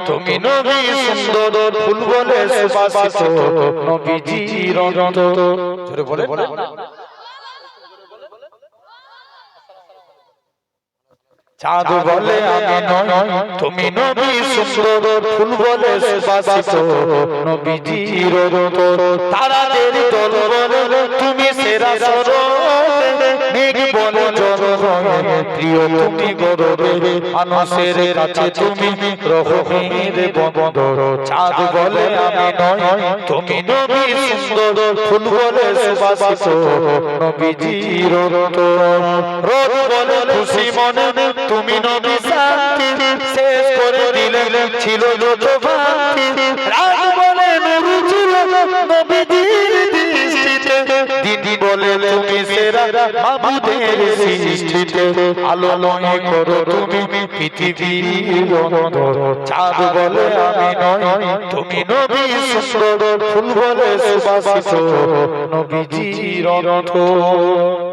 তুমি নবী সুন্দর ফুল বলে সুবাসিত নবীজির অন্তর জোরে বলে চাঁদ বলে আমি নয় তুমি নবী সুন্দর ফুল বলে সুবাসিত নবীজির অন্তর তারাদের দল বলে তুমি সেরা সরল মেঘ বলে জল প্রিয় তুমি গরবে মানুষের কাছে তুমি রহমের বন্দর চাঁদ বলে আমি নয় তুমি নবী সুন্দর ফুল বলে সুবাসিত নবীজির অন্তর রোদ বলে খুশি মনে তুমি নবী শান্তি শেষ করে দিলে ছিল যত ভ্রান্তি রাত বলে নবী ছিল নবীজির দৃষ্টিতে দিন বলে তুমি সেরা মাবুদের সৃষ্টিতে আলো নয় করো তুমি পৃথিবীর অন্তর চাঁদ বলে আমি নয় তুমি নবী সুন্দর ফুল বলে সুবাসিত নবীজির অন্তর